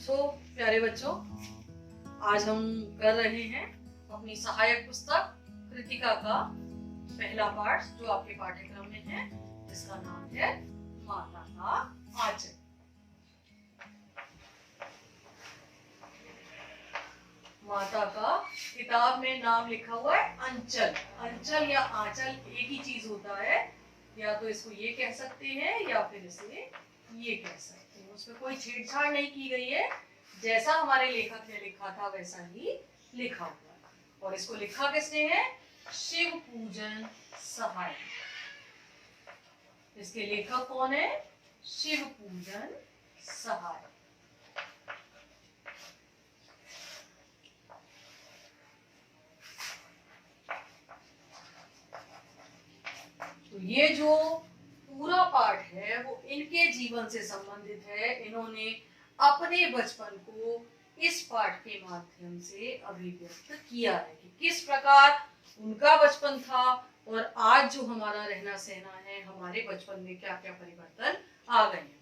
प्यारे बच्चों, आज हम कर रहे हैं अपनी सहायक पुस्तक कृतिका का पहला पाठ जो आपके पाठ्यक्रम में है, जिसका नाम है माता का आंचल। माता का किताब में नाम लिखा हुआ है अंचल। अंचल या आंचल एक ही चीज होता है, या तो इसको ये कह सकते हैं या फिर इसे ये कह सकते हैं। उसमें कोई छेड़छाड़ नहीं की गई है, जैसा हमारे लेखक ने लिखा था वैसा ही लिखा हुआ है। और इसको लिखा किसने है? शिव पूजन सहाय। इसके लेखक कौन है? शिव पूजन सहाय। तो ये जो पूरा पाठ है वो इनके जीवन से संबंधित है। इन्होंने अपने बचपन को इस पाठ के माध्यम से अभिव्यक्त किया है कि किस प्रकार उनका बचपन था और आज जो हमारा रहना सहना है, हमारे बचपन में क्या क्या परिवर्तन आ गए हैं।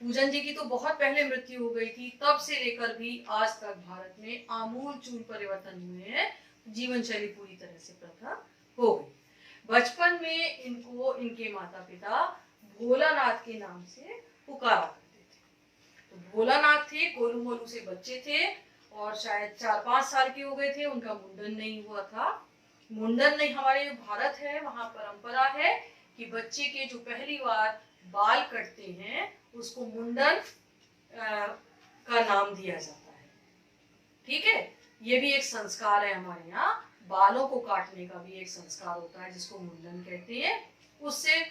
पूजन जी की तो बहुत पहले मृत्यु हो गई थी, तब से लेकर भी आज तक भारत में आमूल चूल परिवर्तन हुए हैं। जीवन शैली पूरी तरह से प्रथा हो गई। बचपन में इनको इनके माता पिता भोलानाथ के नाम से पुकारा करते थे। तो भोलानाथ थे, गोलू मोलू से बच्चे थे और शायद 4-5 साल के हो गए थे, उनका मुंडन नहीं हुआ था। मुंडन नहीं, हमारे जो भारत है वहां परंपरा है कि बच्चे के जो पहली बार बाल कटते हैं उसको मुंडन का नाम दिया जाता है। ठीक है, ये भी एक संस्कार है हमारे यहाँ। बालों को काटने का भी एक संस्कार होता है जिसको मुंडन कहते हैं। उससे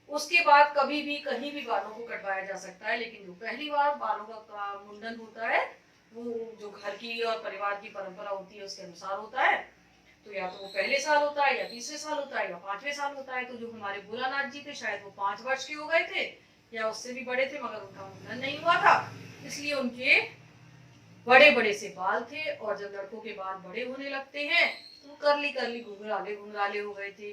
उसके बाद कभी भी कहीं भी बालों को कटवाया जा सकता है, लेकिन जो पहली बार बालों का मुंडन होता है वो जो घर की और परिवार की परंपरा होती है उसके अनुसार होता है। तो या तो वो पहले साल होता है या तीसरे साल होता है या 5वें साल होता है। तो जो हमारे भोलानाथ जी थे शायद वो 5 वर्ष के हो गए थे या उससे भी बड़े थे, मगर उनका मुंडन नहीं हुआ था, इसलिए उनके बड़े बड़े से बाल थे। और जब लड़कों के बाल बड़े होने लगते हैं तो करली करली घुंघराले घुंघराले हो गए थे।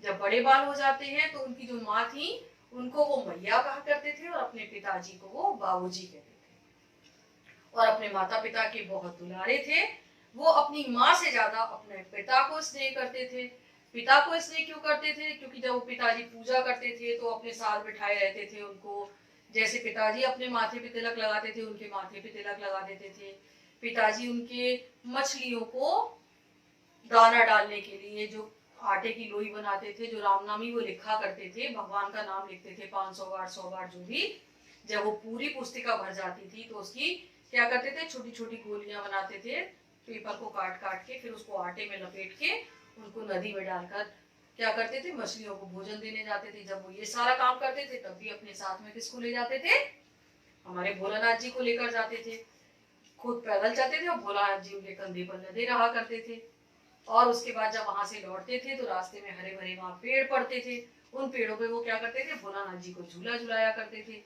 जब बड़े बाल हो जाते हैं तो उनकी जो माँ थी उनको वो मैया कहा करते थे और अपने पिताजी को वो बाबूजी कहते थे। और अपने माता पिता के बहुत दुलारे थे। वो अपनी माँ से ज्यादा अपने पिता को स्नेह करते थे। पिता को स्नेह क्यों करते थे? क्योंकि जब वो पिताजी पूजा करते थे तो अपने साथ बिठाए रहते थे उनको। जैसे पिताजी अपने माथे पे तिलक लगाते थे, उनके माथे पे तिलक लगा देते थे। पिताजी उनके मछलियों को दाना डालने के लिए जो आटे की लोई बनाते थे, जो रामनामी वो लिखा करते थे, भगवान का नाम लिखते थे 500 बार 100 बार जो भी। जब वो पूरी पुस्तिका भर जाती थी तो उसकी क्या करते थे? छोटी छोटी गोलियां बनाते थे, पेपर को काट काट के, फिर उसको आटे में लपेट के उनको नदी में डालकर क्या करते थे? मछलियों को भोजन देने जाते थे। जब वो ये सारा काम करते थे तब भी अपने साथ में किसको ले जाते थे? हमारे भोलानाथ जी को लेकर जाते थे। खुद पैदल चलते थे और भोलानाथ जी उनके कंधे पर लदे रहा करते थे। और उसके बाद जब वहां से लौटते थे तो रास्ते में हरे भरे वहां पेड़ पड़ते थे, उन पेड़ों पे वो क्या करते थे? भोलानाथ जी को झूला झुलाया करते थे।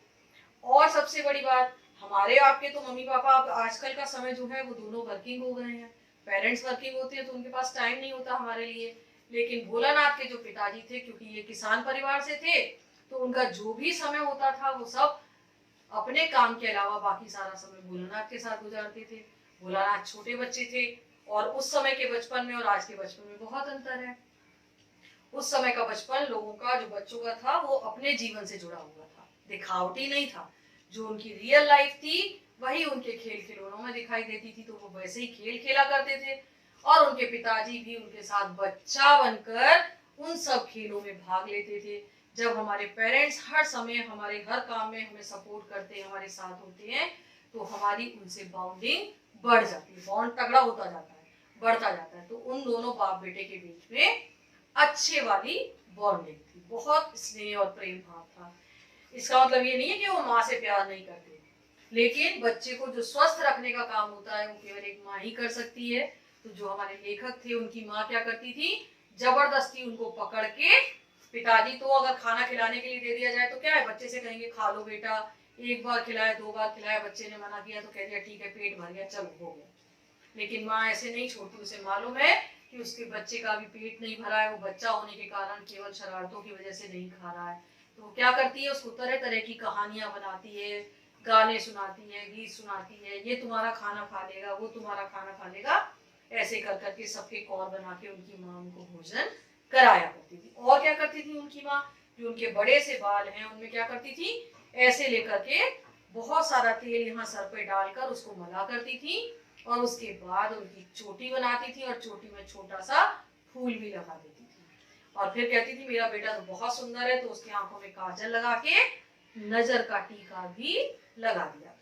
और सबसे बड़ी बात, हमारे आपके तो मम्मी पापा अब आजकल का समय जो है वो दोनों वर्किंग हो गए हैं। पेरेंट्स वर्किंग होते हैं तो उनके पास टाइम नहीं होता हमारे लिए। लेकिन भोलानाथ के जो पिताजी थे, क्योंकि ये किसान परिवार से थे, तो उनका जो भी समय होता था वो सब अपने काम के अलावा बाकी सारा समय भोलानाथ के साथ गुजारते थे। भोलानाथ छोटे बच्चे थे और उस समय के बचपन में और आज के बचपन में बहुत अंतर है। उस समय का बचपन लोगों का, जो बच्चों का था, वो अपने जीवन से जुड़ा हुआ था, दिखावटी नहीं था। जो उनकी रियल लाइफ थी वही उनके खेल खिलौनों में दिखाई देती थी, तो वो वैसे ही खेल खेला करते थे। और उनके पिताजी भी उनके साथ बच्चा बनकर उन सब खेलों में भाग लेते थे। जब हमारे पेरेंट्स हर समय हमारे हर काम में हमें सपोर्ट करते हैं, हमारे साथ होते हैं, तो हमारी उनसे बाउंडिंग बढ़ जाती है, बॉन्ड तगड़ा होता जाता है, बढ़ता जाता है। तो उन दोनों बाप बेटे के बीच में अच्छे वाली बॉन्डिंग थी, बहुत स्नेह और प्रेम भाव था। इसका मतलब ये नहीं है कि वो माँ से प्यार नहीं करते, लेकिन बच्चे को जो स्वस्थ रखने का काम होता है वो केवल एक माँ ही कर सकती है। तो जो हमारे लेखक थे उनकी माँ क्या करती थी? जबरदस्ती उनको पकड़ के, पिताजी तो अगर खाना खिलाने के लिए दे दिया जाए तो क्या है, बच्चे से कहेंगे खा लो बेटा, एक बार खिलाए 2 बार खिलाए, बच्चे ने मना किया तो कह दिया ठीक है पेट भर गया चलो हो गया। लेकिन माँ ऐसे नहीं छोड़ती, उसे मालूम है कि उसके बच्चे का भी पेट नहीं भरा है, वो बच्चा होने के कारण केवल शरारतों की वजह से नहीं खा रहा है। तो क्या करती है? उसको तरह तरह की कहानियां बनाती है, गाने सुनाती है, गीत सुनाती है, ये तुम्हारा खाना खा लेगा, वो तुम्हारा खाना खा लेगा, ऐसे कर करके सबके कौर बना के उनकी माँ उनको भोजन कराया करती थी। और क्या करती थी उनकी माँ, जो उनके बड़े से बाल हैं उनमें क्या करती थी, ऐसे लेकर के बहुत सारा तेल यहाँ सर पे डालकर उसको मला करती थी और उसके बाद उनकी चोटी बनाती थी और चोटी में छोटा सा फूल भी लगा देती थी और फिर कहती थी मेरा बेटा तो बहुत सुंदर है, तो उसकी आंखों में काजल लगा के नजर का टीका भी लगा दिया।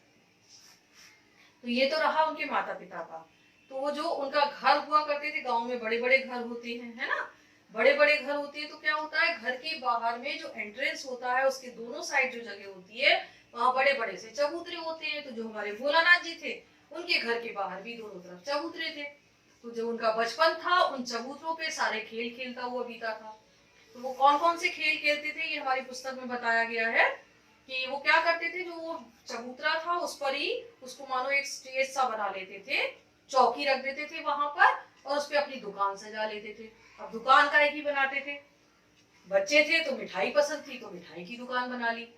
तो ये तो रहा उनके माता पिता का। तो वो जो उनका घर हुआ करते थे, गांव में बड़े बड़े घर होते हैं, है ना, बड़े बड़े घर होते हैं, तो क्या होता है, घर के बाहर में जो एंट्रेंस होता है उसके दोनों साइड जो जगह होती है वहां बड़े बड़े से चबूतरे होते हैं। तो जो हमारे भोलानाथ जी थे उनके घर के बाहर भी दोनों तरफ चबूतरे थे। तो जो उनका बचपन था उन चबूतरों पे सारे खेल खेलता हुआ बीता था। तो वो कौन कौन से खेल खेलते थे ये हमारी पुस्तक में बताया गया है कि वो क्या करते थे, जो वो चबूतरा था उस पर ही उसको मानो एक स्टेज सा बना लेते थे, चौकी रख देते थे वहां पर और उस पर अपनी दुकान सजा लेते थे। अब दुकान काहे की बनाते थे, बच्चे थे तो मिठाई पसंद थी तो मिठाई की दुकान बना ली।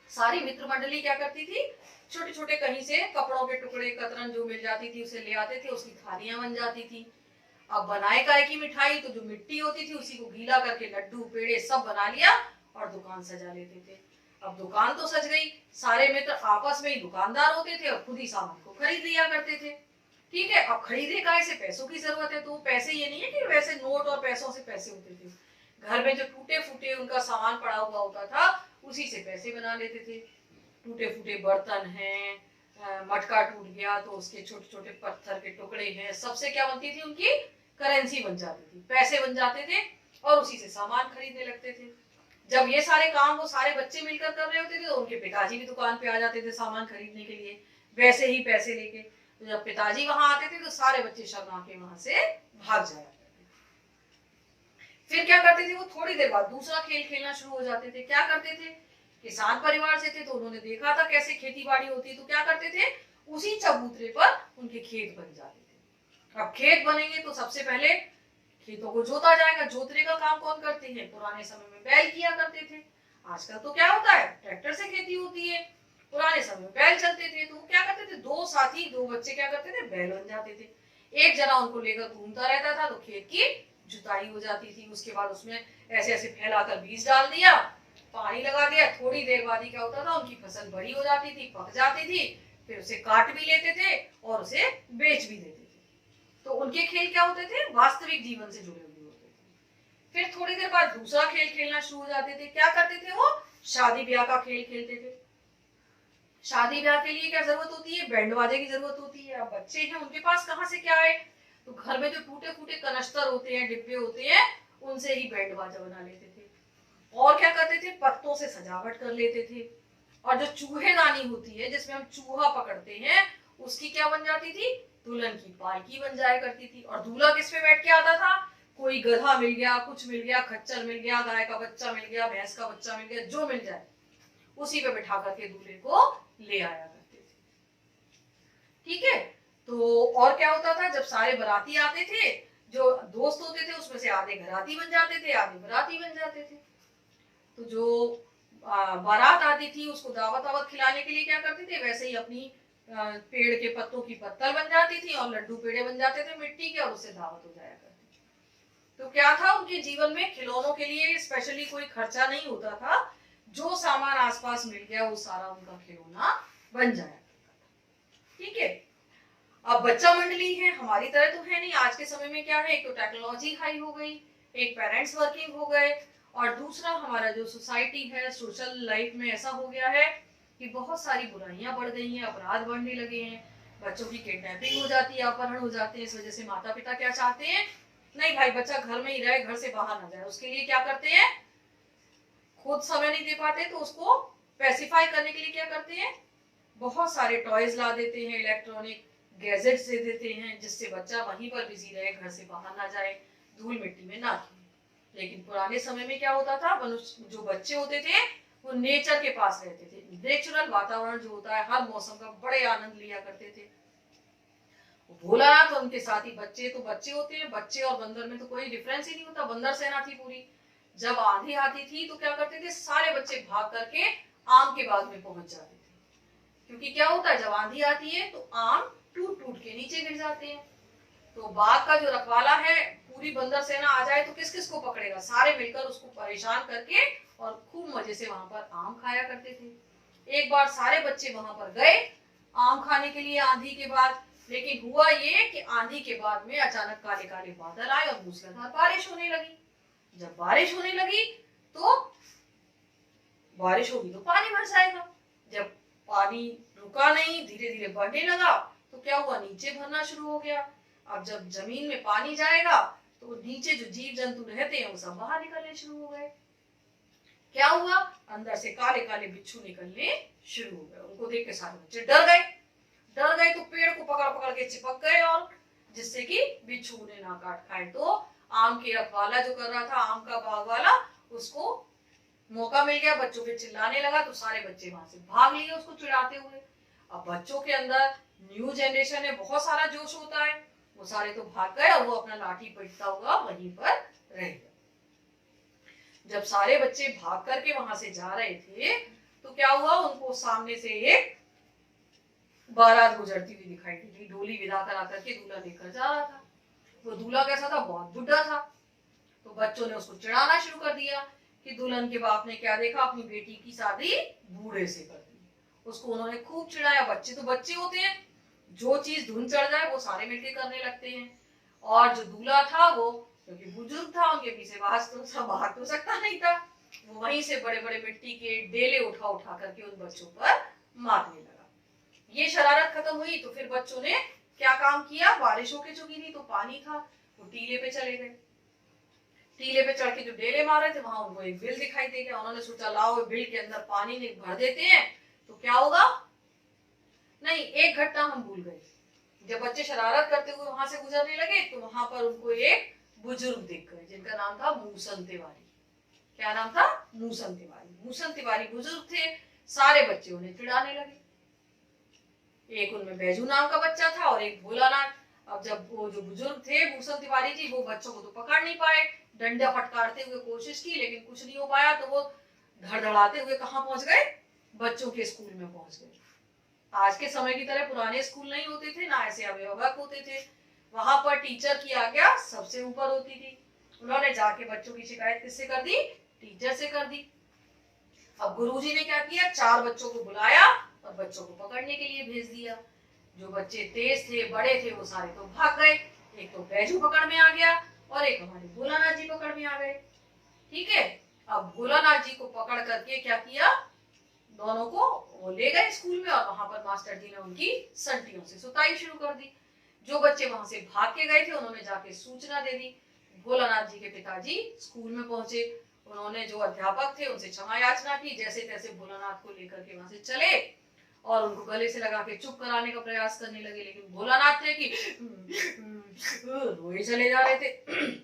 सारी मित्र मंडली क्या करती थी, छोटे छोटे कहीं से कपड़ों के टुकड़े कतरन जो मिल जाती थी उसे ले आते थे, उसकी थालियां बन जाती थी। अब बनाए काय की मिठाई, तो जो मिट्टी होती थी उसी को गीला करके लड्डू पेड़े सब बना लिया और दुकान सजा लेते थे। अब दुकान तो सज गई, सारे मित्र आपस में ही दुकानदार होते थे और खुद ही सामान को खरीद लिया करते थे। ठीक है, अब खरीदे काय से पैसों की जरूरत है, तो पैसे ये नहीं है कि वैसे नोट और पैसों से पैसे होते थे, घर में जो टूटे फूटे उनका सामान पड़ा हुआ होता था उसी से पैसे बना लेते थे। टूटे फूटे बर्तन हैं, मटका टूट गया तो उसके छोटे छोटे पत्थर के टुकड़े हैं, सबसे क्या बनती थी, उनकी करेंसी बन जाती थी, पैसे बन जाते थे और उसी से सामान खरीदने लगते थे। जब ये सारे काम वो सारे बच्चे मिलकर कर रहे होते थे तो उनके पिताजी भी दुकान पे आ जाते थे सामान खरीदने के लिए वैसे ही पैसे लेके। तो जब पिताजी वहां आते थे तो सारे बच्चे शर्मा के वहां से भाग जाया करते थे। फिर क्या करते थे, वो थोड़ी देर बाद दूसरा खेल खेलना शुरू हो जाते थे। क्या करते थे, किसान परिवार से थे तो उन्होंने देखा था कैसे खेती बाड़ी होती है, तो क्या करते थे, उसी चबूतरे पर उनके खेत बन जाते थे। अब खेत बनेंगे तो सबसे पहले खेतों को जोता जाएगा। जोतने का काम कौन करते हैं, पुराने समय में बैल किया करते थे। आजकल तो क्या होता है, ट्रैक्टर से खेती होती है। पुराने समय में बैल चलते थे, तो वो क्या करते थे, दो साथी दो बच्चे क्या करते थे, बैल बन जाते थे। एक जना उनको लेकर घूमता रहता था तो खेत की जुताई हो जाती थी। उसके बाद उसमें ऐसे ऐसे फैलाकर बीज डाल दिया, पानी लगा दिया, थोड़ी देर बाद ही क्या होता था, उनकी फसल बड़ी हो जाती थी, पक जाती थी, फिर उसे काट भी लेते थे और उसे बेच भी देते थे। तो उनके खेल क्या होते थे, वास्तविक जीवन से जुड़े हुए होते थे। फिर थोड़ी देर बाद दूसरा खेल खेलना शुरू हो जाते थे। क्या करते थे वो, शादी ब्याह का खेल खेलते थे। शादी ब्याह के लिए क्या जरूरत होती है, बैंड बाजे की जरूरत होती है। अब बच्चे हैं उनके पास कहाँ से क्या है, तो घर में जो टूटे फूटे कनस्तर होते हैं, डिब्बे होते हैं, उनसे ही बैंड बाजा बना लेते थे। और क्या करते थे, पत्तों से सजावट कर लेते थे। और जो चूहेदानी होती है जिसमें हम चूहा पकड़ते हैं, उसकी क्या बन जाती थी, दुल्हन की पालकी बन जाया करती थी। और दूल्हा किस पे बैठ के आता था, कोई गधा मिल गया, कुछ मिल गया, खच्चर मिल गया, गाय का बच्चा मिल गया, भैंस का बच्चा मिल गया, जो मिल जाए उसी पे बिठा करके दूल्हे को ले आया करते थे। ठीक है, तो और क्या होता था, जब सारे बाराती आते थे, जो दोस्त होते थे उसमें से आधे घराती बन जाते थे, आधे बाराती बन जाते थे। तो जो बारात आती थी उसको दावत वावत खिलाने के लिए क्या करते थे, वैसे ही अपनी पेड़ के पत्तों की पत्तल बन जाती थी और लड्डू पेड़े बन जाते थे मिट्टी के, और उससे दावत हो जाया करती थी। तो क्या था, उनके जीवन में खिलौनों के लिए स्पेशली कोई खर्चा नहीं होता था, जो सामान आसपास मिल गया वो सारा उनका खिलौना बन जाया करता था। ठीक है, अब बच्चा मंडली है, हमारी तरह तो है नहीं। आज के समय में क्या है, एक तो टेक्नोलॉजी हाई हो गई, एक पेरेंट्स वर्किंग हो गए, और दूसरा हमारा जो सोसाइटी है, सोशल लाइफ में ऐसा हो गया है कि बहुत सारी बुराइयां बढ़ गई हैं, अपराध बढ़ने लगे हैं, बच्चों की किडनैपिंग हो जाती है, अपहरण हो जाते हैं। इस वजह से माता पिता क्या चाहते हैं, नहीं भाई बच्चा घर में ही रहे, घर से बाहर ना जाए। उसके लिए क्या करते हैं, खुद समय नहीं दे पाते तो उसको पैसिफाई करने के लिए क्या करते हैं, बहुत सारे टॉयज ला देते हैं, इलेक्ट्रॉनिक गैजेट्स दे देते हैं, जिससे बच्चा वहीं पर बिजी रहे, घर से बाहर ना जाए, धूल मिट्टी में ना खेले। लेकिन पुराने समय में क्या होता था, मनुष्य जो बच्चे होते थे वो नेचर के पास रहते थे, नेचुरल वातावरण जो होता है हर मौसम का बड़े आनंद लिया करते थे। भोलानाथ और उनके साथी बच्चे तो बच्चे होते हैं, बच्चे और बंदर में तो कोई डिफरेंस ही नहीं होता। बंदर सेना थी पूरी, जब आंधी आती थी तो क्या करते थे, सारे बच्चे भाग करके आम के बाग में पहुंच जाते थे। क्योंकि क्या होता है, जब आंधी आती है तो आम टूट टूट के नीचे गिर जाते हैं। तो बाग का जो रखवाला है, पूरी बंदर सेना आ जाए तो किस किस को पकड़ेगा, सारे मिलकर उसको परेशान करके और खूब मजे से वहां पर आम खाया करते थे। एक बार सारे बच्चे वहां पर गए आम खाने के लिए आंधी के बाद, लेकिन हुआ ये कि आंधी के बाद में अचानक काले काले बादल आए और मूसलाधार बारिश होने लगी। जब बारिश होने लगी तो बारिश होगी तो पानी भर जाएगा। जब पानी रुका नहीं, धीरे धीरे बढ़ने लगा, तो क्या हुआ, नीचे भरना शुरू हो गया। अब जब जमीन में पानी जाएगा तो नीचे जो जीव जंतु रहते हैं वो सब बाहर निकलने शुरू हो गए। क्या हुआ, अंदर से काले काले बिच्छू निकलने शुरू हो गए। उनको देख के सारे बच्चे डर गए तो पेड़ को पकड़ पकड़ के चिपक गए, और जिससे कि बिच्छू उन्हें ना काट खाए। तो आम के रखवाला जो कर रहा था, आम का बाग वाला, उसको मौका मिल गया, बच्चों पे चिल्लाने लगा, तो सारे बच्चे वहां से भाग लिए उसको चिढ़ाते हुए। अब बच्चों के अंदर न्यू जनरेशन है, बहुत सारा जोश होता है, वो सारे तो भाग गए और वो अपना लाठी पीटता हुआ वहीं पर रह गया। जब सारे बच्चे भाग करके वहां से जा रहे थे तो क्या हुआ, उनको सामने से एक बारात गुजरती हुई दिखाई दी। डोली विदा करा करके दूल्हा लेकर जा रहा था। वो दूल्हा कैसा था, बहुत बुढ़ा था। तो बच्चों ने उसको चिढ़ाना शुरू कर दिया कि दुल्हन के बाप ने क्या देखा, अपनी बेटी की शादी बूढ़े से कर दी। उसको उन्होंने खूब चिढ़ाया। बच्चे तो बच्चे होते हैं, जो चीज धुन चढ़ जाए वो सारे मिलके करने लगते हैं। और जो दूल्हा था वो क्योंकि बुजुर्ग था, उनके पीछे भाग तो सकता नहीं था, वो वहीं से बड़े बड़े मिट्टी के डेले उठा उठा करके उन बच्चों पर मारने लगा। ये शरारत खत्म हुई तो फिर बच्चों ने क्या काम किया, बारिश होके चुकी थी तो पानी था, वो टीले पे चले गए। टीले पे चढ़ के जो डेले मार रहे थे वहां उनको एक बिल दिखाई दे गया। उन्होंने सोचा लाओ बिल के अंदर पानी नहीं भर देते हैं तो क्या होगा। नहीं, एक घटना हम भूल गए। जब बच्चे शरारत करते हुए वहां से गुजरने लगे तो वहां पर उनको एक बुजुर्ग दिख गए जिनका नाम था मूसन तिवारी। क्या नाम था, मूसन तिवारी। मूसन तिवारी बुजुर्ग थे। सारे बच्चे उन्हें चिढ़ाने लगे। एक उनमें बैजू नाम का बच्चा था और एक भोलानाथ। अब जब वो जो बुजुर्ग थे मूसन तिवारी जी, वो बच्चों को तो पकड़ नहीं पाए, डंडा फटकारते हुए कोशिश की लेकिन कुछ नहीं हो पाया। तो वो धड़धड़ाते हुए कहाँ पहुंच गए, बच्चों के स्कूल में पहुंच गए। आज के समय की तरह पुराने स्कूल नहीं होते थे, ना ऐसे अभिभावक होते थे। वहां पर टीचर की आज्ञा सबसे ऊपर होती थी। उन्होंने जाके बच्चों की शिकायत किससे कर दी, टीचर से कर दी। अब गुरुजी ने क्या किया, 4 बच्चों को बुलाया और बच्चों को पकड़ने के लिए भेज दिया। जो बच्चे तेज थे, बड़े थे, वो सारे तो भाग गए। एक तो बैजू पकड़ में आ गया और एक हमारे भोलानाथ जी पकड़ में आ गए। ठीक है, अब भोलानाथ जी को पकड़ करके क्या किया, दोनों को वो ले गए स्कूल में और वहां पर मास्टर जी ने उनकी संटियों से सुताई शुरू कर दी। जो बच्चे वहां से भाग के गए थे उन्होंने जाके सूचना दे दी। भोलानाथ जी के पिताजी स्कूल में पहुंचे। उन्होंने जो अध्यापक थे उनसे क्षमा याचना की, जैसे तैसे भोलानाथ को लेकर के वहां से चले और उनको गले से लगा के चुप कराने का प्रयास करने लगे। लेकिन भोलानाथ थे कि रोए चले जा रहे थे।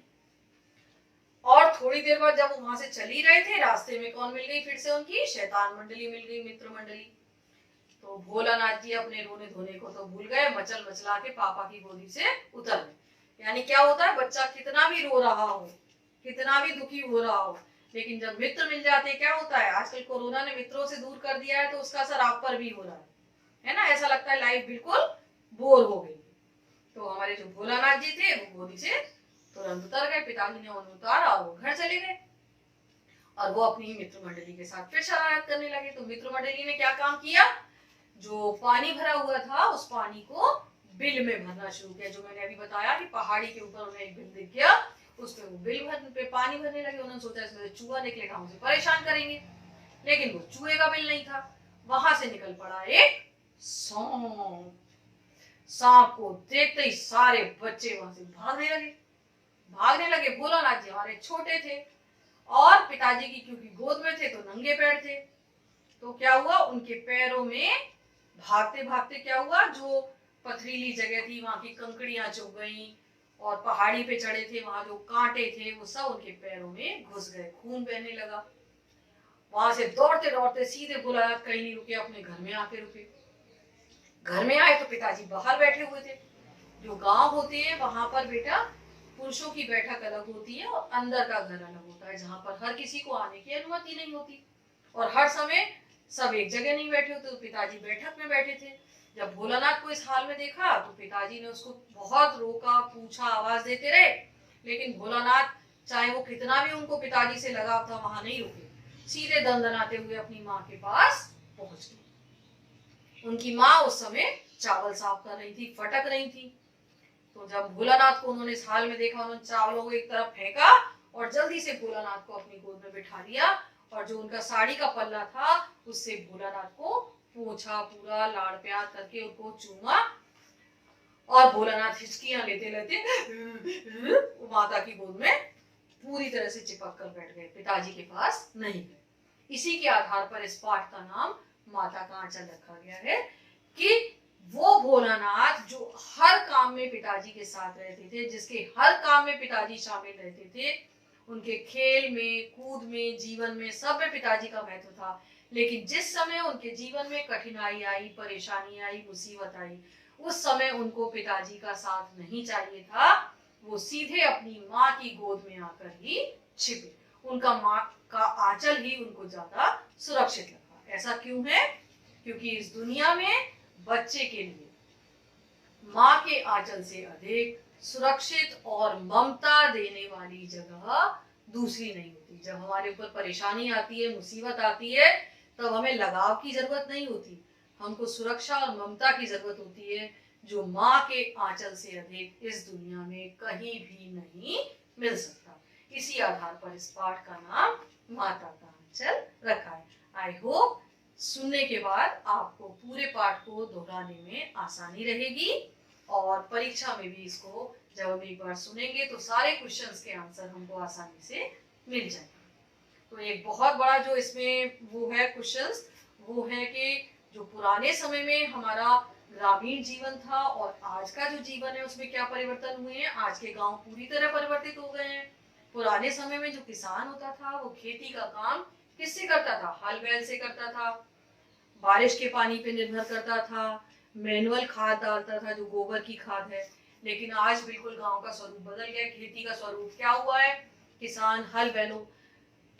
और थोड़ी देर बाद जब वो वहां से चल ही रहे थे, रास्ते में कौन मिल गई, फिर से उनकी शैतान मंडली मिल गई, मित्र मंडली। तो भोलानाथ जी अपने रोने धोने को तो भूल गए, मचल मचला के पापा की गोदी से उतर गए। यानी क्या होता है, बच्चा कितना भी रो रहा हो, कितना भी दुखी हो रहा हो, लेकिन जब मित्र मिल जाते हैं, क्या होता है, आजकल कोरोना ने मित्रों से दूर कर दिया है तो उसका असर आप पर भी हो रहा है ना। ऐसा लगता है लाइफ बिल्कुल बोर हो गई। तो हमारे जो भोलानाथ जी थे वो गोदी से तुरंत उतर गए। पिताजी ने उन्हें उतारा और वो घर चले गए और वो अपनी मित्र मंडली के साथ फिर शरारत करने लगे। तो मित्र मंडली ने क्या काम किया, जो पानी भरा हुआ था उस पानी को बिल में भरना शुरू किया। जो मैंने अभी बताया कि पहाड़ी के ऊपर उन्हें एक बिल दिख गया, उस पे वो बिल पे पानी भरने लगे। उन्होंने सोचा इसमें चूहा निकलेगा, हमसे परेशान करेंगे, लेकिन वो चूहे का बिल नहीं था। वहां से निकल पड़ा एक सांप। सांप को देखते ही सारे बच्चे वहां से भागने लगे। भोलानाथ जी हमारे छोटे थे और पिताजी की क्योंकि गोद में थे तो नंगे पैर थे। तो क्या हुआ, उनके पैरों में भागते भागते क्या हुआ, जो पथरीली जगह थी वहां की कंकड़ियां चुभ गई और पहाड़ी पे चढ़े थे वहां जो कांटे थे वो सब उनके पैरों में घुस गए, खून बहने लगा। वहां से दौड़ते दौड़ते सीधे भोलानाथ कहीं नहीं रुके, अपने घर में आके रुके। घर में आए तो पिताजी बाहर बैठे हुए थे। जो गांव होते हैं वहां पर बेटा पुरुषों की बैठक अलग होती है और अंदर का घर अलग होता है, जहां पर हर किसी को आने की अनुमति नहीं होती और हर समय सब एक जगह नहीं बैठे होते, तो पिताजी बैठक में बैठे थे। जब भोलानाथ को इस हाल में देखा तो पिताजी ने उसको बहुत रोका, पूछा, आवाज देते रहे, लेकिन भोलानाथ चाहे वो कितना भी उनको पिताजी से लगाव था वहां नहीं रुके, सीधे दंदनाते हुए अपनी माँ के पास पहुंच गए। उनकी माँ उस समय चावल साफ कर रही थी, फटक रही थी। तो जब भोलानाथ को उन्होंने इस हाल में देखा, उन्होंने चावलों को एक तरफ फेंका और जल्दी से भोलानाथ को अपनी गोद में बिठा लिया, और जो उनका साड़ी का पल्ला था उससे भोलानाथ को पोंछा, पूरा लाड़ प्यार करके उनको चूमा, और भोलानाथ हिचकियां लेते लेते माता की गोद में पूरी तरह से चिपक कर बैठ गए, पिताजी के पास नहीं गए। इसी के आधार पर इस पाठ का नाम माता का आंचल रखा गया है, कि वो भोलानाथ जो हर काम में पिताजी के साथ रहते थे, जिसके हर काम में पिताजी शामिल रहते थे, उनके खेल में, कूद में, जीवन में, सब में पिताजी का महत्व था। लेकिन जिस समय उनके जीवन में कठिनाई आई, परेशानी आई, मुसीबत आई, उस समय उनको पिताजी का साथ नहीं चाहिए था, वो सीधे अपनी माँ की गोद में आकर ही छिपे। उनका माँ का आंचल ही उनको ज्यादा सुरक्षित लगा। ऐसा क्यों है? क्योंकि इस दुनिया में बच्चे के लिए माँ के आंचल से अधिक सुरक्षित और ममता देने वाली जगह दूसरी नहीं होती। जब हमारे ऊपर परेशानी आती है, मुसीबत आती है, तब हमें लगाव की जरूरत नहीं होती, हमको सुरक्षा और ममता की जरूरत होती है, जो माँ के आंचल से अधिक इस दुनिया में कहीं भी नहीं मिल सकता। इसी आधार पर इस पाठ का नाम माता का आंचल रखा है। आई होप सुनने के बाद आपको पूरे पाठ को दोहराने में आसानी रहेगी, और परीक्षा में भी इसको जब हम एक बार सुनेंगे तो सारे क्वेश्चंस के आंसर हमको आसानी से मिल जाएंगे। तो एक बहुत बड़ा जो इसमें वो है क्वेश्चंस, वो है कि जो पुराने समय में हमारा ग्रामीण जीवन था और आज का जो जीवन है उसमें क्या परिवर्तन हुए हैं। आज के गांव पूरी तरह परिवर्तित हो गए हैं। पुराने समय में जो किसान होता था वो खेती का काम किससे करता था? हल बैल से करता था, बारिश के पानी पे निर्भर करता था, मैनुअल खाद डालता था जो गोबर की खाद है। लेकिन आज बिल्कुल गांव का स्वरूप बदल गया। खेती का स्वरूप क्या हुआ है? किसान हल बैलों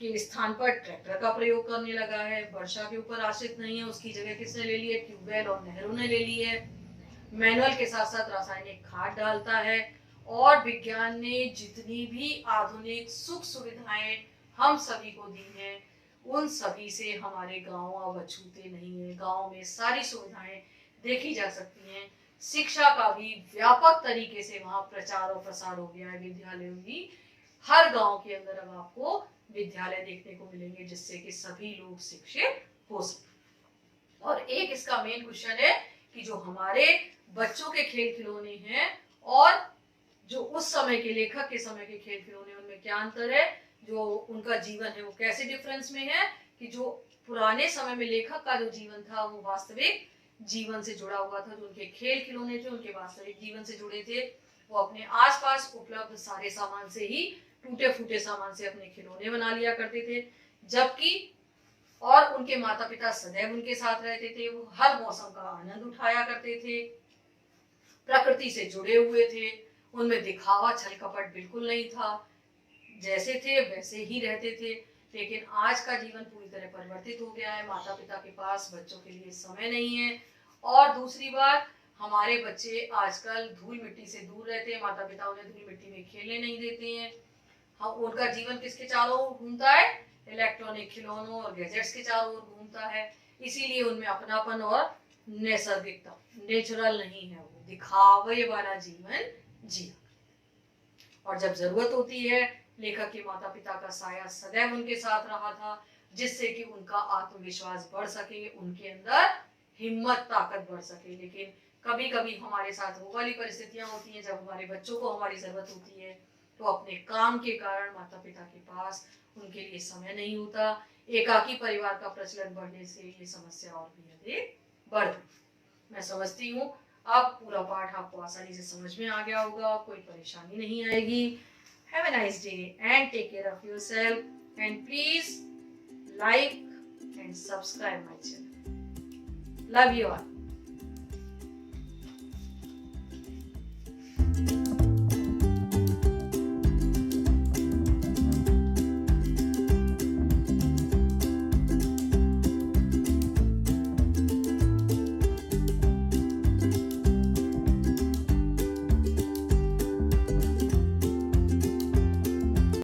के स्थान पर ट्रैक्टर का प्रयोग करने लगा है। वर्षा के ऊपर आश्रित नहीं है, उसकी जगह किसने ले ली है? ट्यूबवेल और नहरों ने ले ली है। मैनुअल के साथ साथ रासायनिक खाद डालता है, और विज्ञान ने जितनी भी आधुनिक सुख सुविधाएं हम सभी को दी हैं, उन सभी से हमारे गांव अब अछूते नहीं है। गांव में सारी सुविधाएं देखी जा सकती हैं। शिक्षा का भी व्यापक तरीके से वहां प्रचार और प्रसार हो गया है। विद्यालय भी हर गांव के अंदर अब आपको विद्यालय देखने को मिलेंगे, जिससे कि सभी लोग शिक्षित हो सके। और एक इसका मेन क्वेश्चन है कि जो हमारे बच्चों के खेल खिलौने हैं और जो उस समय के लेखक के समय के खेल खिलौने, उनमें क्या अंतर है? जो उनका जीवन है वो कैसे डिफरेंस में है? कि जो पुराने समय में लेखक का जो जीवन था वो वास्तविक जीवन से जुड़ा हुआ था। जो उनके खेल खिलौने थे उनके वास्तविक जीवन से जुड़े थे। वो अपने आसपास उपलब्ध सारे सामान से ही, टूटे फूटे सामान से अपने खिलौने बना लिया करते थे। जबकि और उनके माता पिता सदैव उनके साथ रहते थे। वो हर मौसम का आनंद उठाया करते थे, प्रकृति से जुड़े हुए थे, उनमें दिखावा, छल कपट बिल्कुल नहीं था, जैसे थे वैसे ही रहते थे। लेकिन आज का जीवन पूरी तरह परिवर्तित हो गया है। माता पिता के पास बच्चों के लिए समय नहीं है, और दूसरी बात, हमारे बच्चे आजकल धूल मिट्टी से दूर रहते हैं। माता पिता उन्हें धूल मिट्टी में खेलने नहीं देते हैं। हम उनका जीवन किसके चारों ओर घूमता है? इलेक्ट्रॉनिक खिलौनों और गैजेट्स के चारों ओर घूमता है। इसीलिए उनमें अपनापन और नैसर्गिकता, नेचुरल नहीं है, वो दिखावे वाला जीवन जिया। और जब जरूरत होती है, लेखक के माता पिता का साया सदैव उनके साथ रहा था, जिससे कि उनका आत्मविश्वास बढ़ सके, उनके अंदर हिम्मत, ताकत बढ़ सके। लेकिन कभी कभी हमारे साथ वो वाली परिस्थितियां होती हैं जब हमारे बच्चों को हमारी जरूरत होती है, तो अपने काम के कारण माता पिता के पास उनके लिए समय नहीं होता। एकाकी परिवार का प्रचलन बढ़ने से ये समस्या और भी अधिक बढ़ गई। मैं समझती हूँ अब पूरा पाठ आपको आसानी से समझ में आ गया होगा, कोई परेशानी नहीं आएगी। Have a nice day and take care of yourself, and please like and subscribe my channel. Love you all.